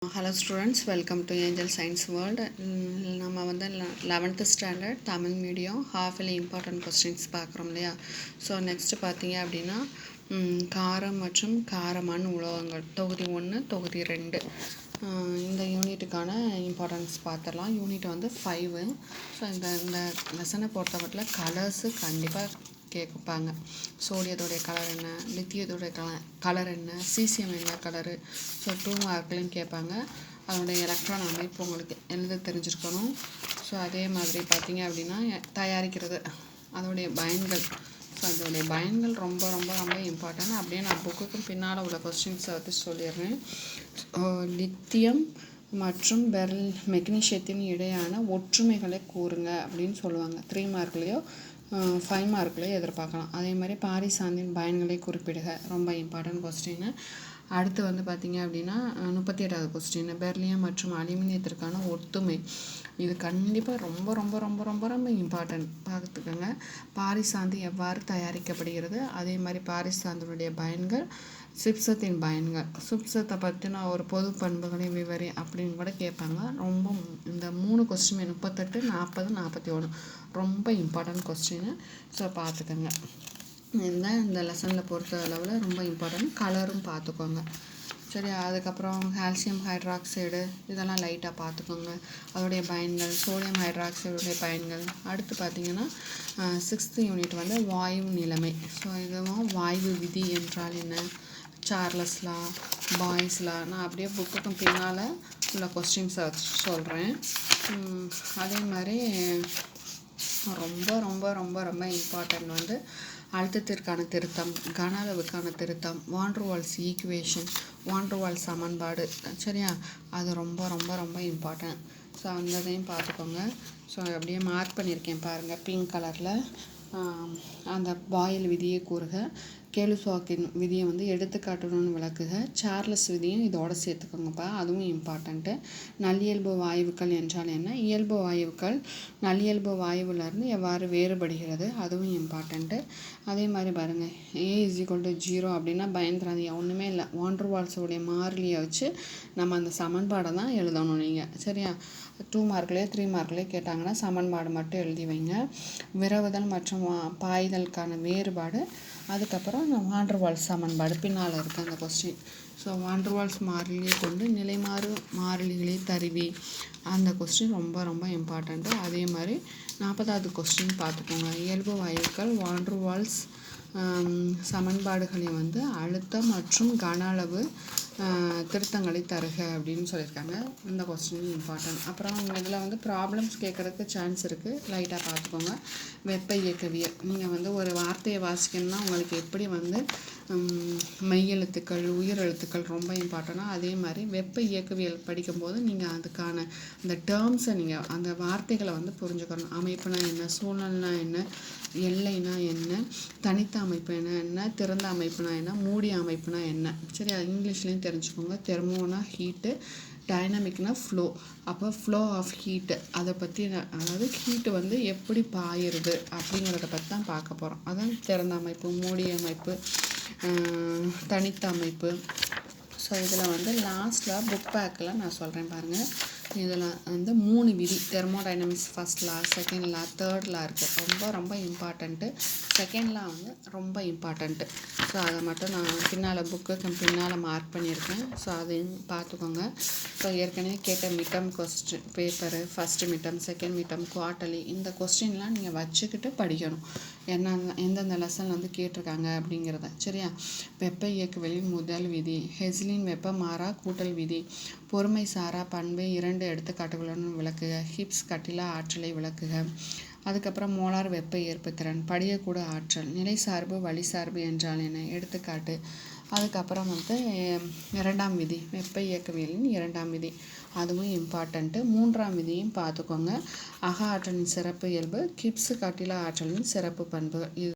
Hello students, welcome to Angel Science World. நம்ம வந்து 11th standard Tamil medium half-yearly important questions பார்க்குறோம் இல்லையா. So next பார்த்தீங்க அப்படின்னா காரம் மற்றும் காரமான உலோகங்கள் தொகுதி 1 தொகுதி 2 இந்த யூனிட்டுக்கான இம்பார்ட்டன்ஸ் பார்த்துடலாம். யூனிட் வந்து 5. ஸோ இந்த லெசனை பொறுத்தவரையில் கலர்ஸு கண்டிப்பாக கேட்பாங்க. சோடியத்தோடைய கலர் என்ன, லித்தியத்தோடைய கலர் என்ன, சீசியம் என்ன கலரு. ஸோ 2 மார்க்லையும் கேட்பாங்க. அதனுடைய எலக்ட்ரான் அமைப்பு உங்களுக்கு எழுத தெரிஞ்சிருக்கணும். ஸோ அதே மாதிரி பார்த்தீங்க அப்படின்னா தயாரிக்கிறது அதோடைய பயன்கள். ஸோ அதோடைய பயன்கள் ரொம்ப ரொம்ப ரொம்ப இம்பார்ட்டன்ட். அப்படியே நான் புக்குக்கு பின்னால் உள்ள கொஸ்டின்ஸை வந்து சொல்லிடுறேன். லித்தியம் மற்றும் மெக்னீஷியத்தின் இடையான ஒற்றுமைகளை கூறுங்க அப்படின்னு சொல்லுவாங்க. 3 மார்க்லேயோ 5 மார்க்லேயோ எதிர்பார்க்கலாம். அதே மாதிரி பாரிசாந்தின் பயன்களை குறிப்பிடுக, ரொம்ப இம்பார்ட்டன்ட் கொஸ்டின். அடுத்து வந்து பார்த்திங்க அப்படின்னா 38வது கொஸ்டின், பெர்லியம் மற்றும் அலுமினியத்திற்கான ஒத்துமை. இது கண்டிப்பாக ரொம்ப ரொம்ப ரொம்ப ரொம்ப ரொம்ப இம்பார்ட்டன்ட், பார்த்துக்கோங்க. பாரிசாந்து எவ்வாறு தயாரிக்கப்படுகிறது, அதே மாதிரி பாரிசாந்தினுடைய பயன்கள், சிப்சத்தின் பயன்கள், சிப்சத்தை பற்றின ஒரு பொது பண்புகளை விவரி அப்படின்னு கூட கேட்பாங்க. ரொம்ப இந்த 3 கொஸ்டின் 38, 40, 41 ரொம்ப இம்பார்ட்டன்ட் கொஸ்டின். ஸோ பார்த்துக்கோங்க. இந்த லெசனில் பொறுத்த அளவில் ரொம்ப இம்பார்ட்டன்ட். கலரும் பார்த்துக்கோங்க, சரி. அதுக்கப்புறம் கால்சியம் ஹைட்ராக்சைடு இதெல்லாம் லைட்டாக பார்த்துக்கோங்க, அதோடைய பயன்கள். சோடியம் ஹைட்ராக்சைடுடைய பயன்கள். அடுத்து பார்த்திங்கன்னா 6th யூனிட் வந்து வாயு நிலைமை. ஸோ இதுவும் வாயு விதி என்றால் என்ன, சார்லஸ் லா, பாய்ஸ் லா. நான் அப்படியே புக்குக்கும் பின்னால் உள்ள கொஸ்டின்ஸை சொல்கிறேன். அதே மாதிரி ரொம்ப ரொம்ப ரொம்ப ரொம்ப இம்பார்ட்டன்ட் வந்து அழுத்தத்திற்கான திருத்தம், கன அளவுக்கான திருத்தம், வான்டர்வால்ஸ் ஈக்குவேஷன், வான்டர்வால்ஸ் சமன்பாடு, சரியா. அது ரொம்ப ரொம்ப ரொம்ப இம்பார்ட்டன்ட். ஸோ அந்த இதையும் பார்த்துக்கோங்க. ஸோ அப்படியே மார்க் பண்ணியிருக்கேன் பாருங்கள் பிங்க் கலரில். அந்த பாயில் விதியை கூறுக, கேலுசாக்கின் விதியை வந்து எடுத்துக்காட்டணும்னு விளக்குக, சார்லஸ் விதியும் இதோட சேர்த்துக்கோங்கப்பா, அதுவும் இம்பார்ட்டண்ட்டு. நல்லியல்பு வாயுக்கள் என்றால் என்ன, இயல்பு வாயுக்கள் நல்லியல்பு வாயுவிலேருந்து எவ்வாறு வேறுபடுகிறது, அதுவும் இம்பார்ட்டண்ட்டு. அதே மாதிரி பாருங்கள், A=0 அப்படின்னா பயந்துராதீங்க, ஒன்றுமே இல்லை. வான்டர்வால்ஸோடைய மாறிலியை வச்சு நம்ம அந்த சமன்பாடை தான் எழுதணும் நீங்கள், சரியா. 2 மார்க்லேயே 3 மார்க்லேயே கேட்டாங்கன்னா சமன்பாடு மட்டும் எழுதி வைங்க. விரவுதல் மற்றும் பாய்தலுக்கான வேறுபாடு, அதுக்கப்புறம் வான்டர்வால்ஸ் சமன்பாடு பின்னால் இருக்குது அந்த கொஸ்டின். ஸோ வான்டர்வால்ஸ் மாறிலியை கொண்டு நிலைமாறு மாறிலிகளை தருவி, அந்த கொஸ்டின் ரொம்ப ரொம்ப இம்பார்ட்டண்ட்டு. அதே மாதிரி 40வது கொஸ்டின் பார்த்துக்கோங்க. இயல்பு வாயுக்கள் வான்டர்வால்ஸ் சமன்பாடுகளை வந்து அழுத்தம் மற்றும் கன அளவு திருத்தங்களை தருக அப்படின்னு சொல்லியிருக்காங்க. இந்த கொஸ்டின் இம்பார்ட்டன்ட். அப்புறம் இதில் வந்து ப்ராப்ளம்ஸ் கேட்குறதுக்கு சான்ஸ் இருக்குது, லைட்டாக பார்த்துக்கோங்க. வெப்ப இயக்கவியல், நீங்கள் வந்து ஒரு வார்த்தையை வாசிக்கணும்னா உங்களுக்கு எப்படி வந்து மெய்யெழுத்துக்கள் உயிரெழுத்துக்கள் ரொம்ப இம்பார்ட்டண்ட்டாக, அதே மாதிரி வெப்ப இயக்கவியல் படிக்கும்போது நீங்கள் அதுக்கான அந்த டேர்ம்ஸை நீங்கள் அந்த வார்த்தைகளை வந்து புரிஞ்சுக்கணும். அமைப்புனா என்ன, சூழல்னா என்ன, எல்லைனா என்ன, தனித்த அமைப்பு என்ன, திறந்த அமைப்புனா என்ன, மூடிய அமைப்புனா என்ன, சரி. அது இங்கிலீஷ்லேயும் தெரிஞ்சுக்கோங்க. தெர்மோனா ஹீட்டு, டைனமிக்னா ஃப்ளோ. அப்போ ஃப்ளோ ஆஃப் ஹீட்டு அதை பற்றி, அதாவது ஹீட்டு வந்து எப்படி பாயிருது அப்படிங்கிறத பற்றி தான் பார்க்க போகிறோம். அதான் திறந்த அமைப்பு, மூடிய அமைப்பு, தனித்த அமைப்பு. ஸோ இதில் வந்து லாஸ்ட்டில் புக் பேக்கில் நான் சொல்கிறேன் பாருங்கள். இதில் வந்து 3 விதி, தெர்மோடைனமிக்ஸ் ஃபர்ஸ்ட் லா, செகண்ட் லா, தேர்ட் லா இருக்குது. ரொம்ப ரொம்ப இம்பார்ட்டண்ட்டு. செகண்ட் லா வந்து ரொம்ப இம்பார்ட்டண்ட்டு. ஸோ அதை மட்டும் நான் பின்னால் புக்கு பின்னால் மார்க் பண்ணியிருக்கேன். ஸோ அதையும் பார்த்துக்கோங்க. ஸோ ஏற்கனவே கேட்ட midterm question paper, first midterm, second midterm, quarterly, இந்த கொஸ்டின்லாம் நீங்கள் வச்சுக்கிட்டு படிக்கணும். எந்தெந்த லெசன் வந்து கேட்டிருக்காங்க அப்படிங்கிறத, சரியா. வெப்ப இயக்கவியலின் முதல் விதி, ஹெஸ்லின் வெப்ப மாறா கூட்டல் விதி, பொறுமை சாரா பண்பு 2 எடுத்துக்காட்டுகளுடன் விளக்குக, ஹிப்ஸ் கட்டிலா ஆற்றலை விளக்குக. அதுக்கப்புறம் மோலார் வெப்ப ஏற்புத்திறன், படியக்கூட ஆற்றல், நிலை சார்பு வழி சார்பு என்றால் என்ன, எடுத்துக்காட்டு. அதுக்கப்புறம் வந்து 2ஆம் விதி, வெப்ப இயக்கவியலின் 2ஆம் விதி, அதுவும் இம்பார்ட்டண்ட்டு. 3ஆம் விதியும் பார்த்துக்கோங்க, அக ஆற்றலின் சிறப்பு இயல்பு, கிப்ஸ் கட்டிலா ஆற்றலின் சிறப்பு பண்புகள். இது